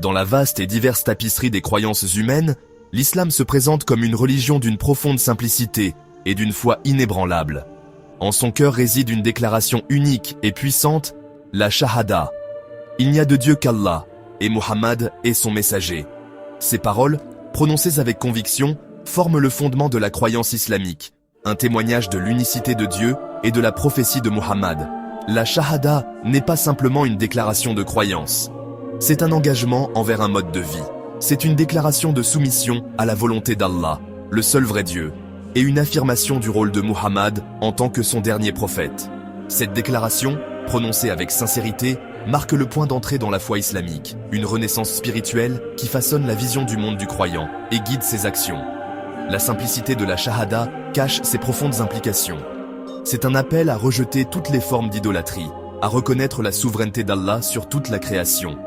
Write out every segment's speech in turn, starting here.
Dans la vaste et diverse tapisserie des croyances humaines, l'islam se présente comme une religion d'une profonde simplicité et d'une foi inébranlable. En son cœur réside une déclaration unique et puissante, la shahada. Il n'y a de Dieu qu'Allah, et Muhammad est son messager. Ces paroles, prononcées avec conviction, forment le fondement de la croyance islamique, un témoignage de l'unicité de Dieu et de la prophétie de Muhammad. La shahada n'est pas simplement une déclaration de croyance. C'est un engagement envers un mode de vie. C'est une déclaration de soumission à la volonté d'Allah, le seul vrai Dieu, et une affirmation du rôle de Muhammad en tant que son dernier prophète. Cette déclaration, prononcée avec sincérité, marque le point d'entrée dans la foi islamique, une renaissance spirituelle qui façonne la vision du monde du croyant et guide ses actions. La simplicité de la shahada cache ses profondes implications. C'est un appel à rejeter toutes les formes d'idolâtrie, à reconnaître la souveraineté d'Allah sur toute la création.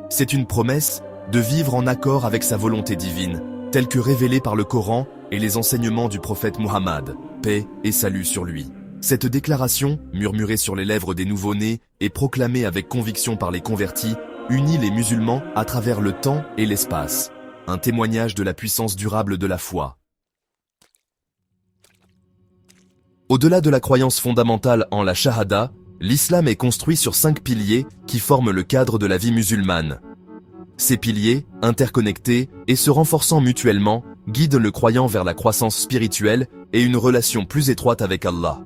C'est une promesse de vivre en accord avec sa volonté divine, telle que révélée par le Coran et les enseignements du prophète Muhammad, paix et salut sur lui. Cette déclaration, murmurée sur les lèvres des nouveau-nés et proclamée avec conviction par les convertis, unit les musulmans à travers le temps et l'espace, un témoignage de la puissance durable de la foi. Au-delà de la croyance fondamentale en la shahada, l'islam est construit sur 5 piliers qui forment le cadre de la vie musulmane. Ces piliers, interconnectés et se renforçant mutuellement, guident le croyant vers la croissance spirituelle et une relation plus étroite avec Allah.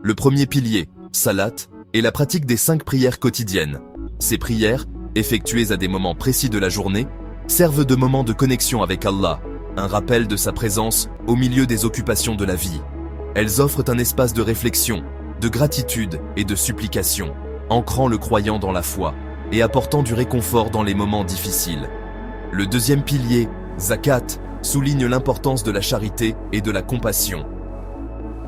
Le premier pilier, salat, est la pratique des 5 prières quotidiennes. Ces prières, effectuées à des moments précis de la journée, servent de moments de connexion avec Allah, un rappel de sa présence au milieu des occupations de la vie. Elles offrent un espace de réflexion, de gratitude et de supplication, ancrant le croyant dans la foi et apportant du réconfort dans les moments difficiles. Le deuxième pilier, zakat, souligne l'importance de la charité et de la compassion.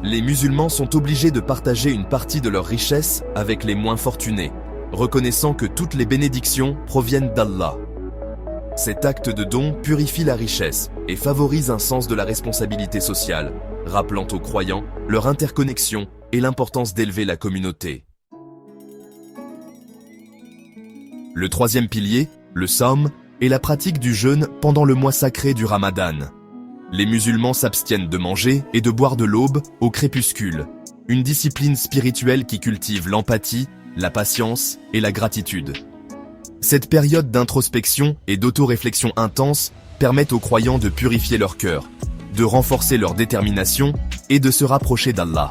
Les musulmans sont obligés de partager une partie de leur richesse avec les moins fortunés, reconnaissant que toutes les bénédictions proviennent d'Allah. Cet acte de don purifie la richesse et favorise un sens de la responsabilité sociale, rappelant aux croyants leur interconnexion et l'importance d'élever la communauté. Le troisième pilier, le sawm, est la pratique du jeûne pendant le mois sacré du Ramadan. Les musulmans s'abstiennent de manger et de boire de l'aube au crépuscule, une discipline spirituelle qui cultive l'empathie, la patience et la gratitude. Cette période d'introspection et d'autoréflexion intense permet aux croyants de purifier leur cœur, de renforcer leur détermination et de se rapprocher d'Allah.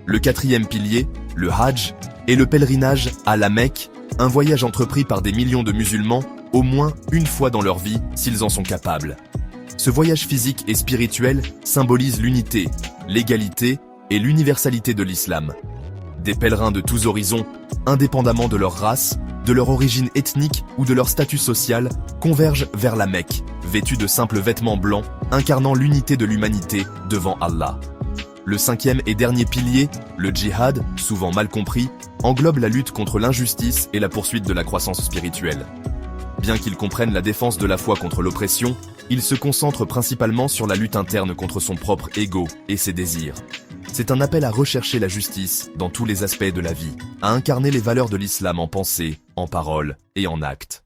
Le quatrième pilier, le Hajj, est le pèlerinage à la Mecque, un voyage entrepris par des millions de musulmans au moins une fois dans leur vie s'ils en sont capables. Ce voyage physique et spirituel symbolise l'unité, l'égalité et l'universalité de l'islam. Des pèlerins de tous horizons, indépendamment de leur race, de leur origine ethnique ou de leur statut social, convergent vers la Mecque, vêtus de simples vêtements blancs, incarnant l'unité de l'humanité devant Allah. Le cinquième et dernier pilier, le djihad, souvent mal compris, englobe la lutte contre l'injustice et la poursuite de la croissance spirituelle. Bien qu'ils comprennent la défense de la foi contre l'oppression, ils se concentrent principalement sur la lutte interne contre son propre ego et ses désirs. C'est un appel à rechercher la justice dans tous les aspects de la vie, à incarner les valeurs de l'islam en pensée, en parole et en acte.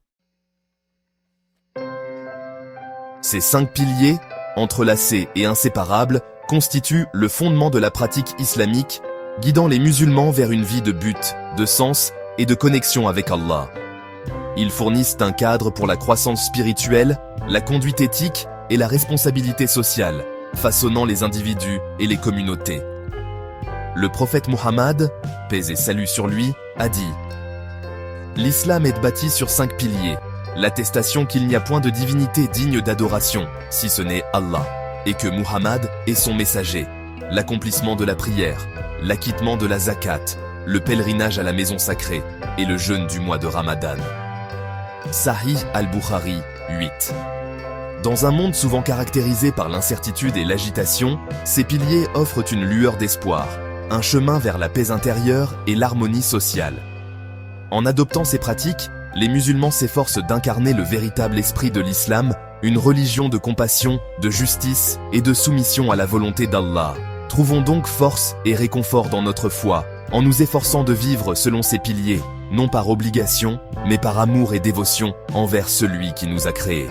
Ces 5 piliers, entrelacés et inséparables, constituent le fondement de la pratique islamique, guidant les musulmans vers une vie de but, de sens et de connexion avec Allah. Ils fournissent un cadre pour la croissance spirituelle, la conduite éthique et la responsabilité sociale, façonnant les individus et les communautés. Le prophète Muhammad, paix et salut sur lui, a dit « L'islam est bâti sur 5 piliers, l'attestation qu'il n'y a point de divinité digne d'adoration, si ce n'est Allah, et que Muhammad est son messager, l'accomplissement de la prière, l'acquittement de la zakat, le pèlerinage à la maison sacrée et le jeûne du mois de Ramadan. » Sahih al-Bukhari, 8. Dans un monde souvent caractérisé par l'incertitude et l'agitation, ces piliers offrent une lueur d'espoir, un chemin vers la paix intérieure et l'harmonie sociale. En adoptant ces pratiques, les musulmans s'efforcent d'incarner le véritable esprit de l'islam, une religion de compassion, de justice et de soumission à la volonté d'Allah. Trouvons donc force et réconfort dans notre foi, en nous efforçant de vivre selon ces piliers. non par obligation, mais par amour et dévotion envers celui qui nous a créés.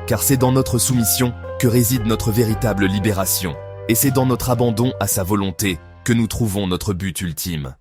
Car c'est dans notre soumission que réside notre véritable libération, et c'est dans notre abandon à sa volonté que nous trouvons notre but ultime.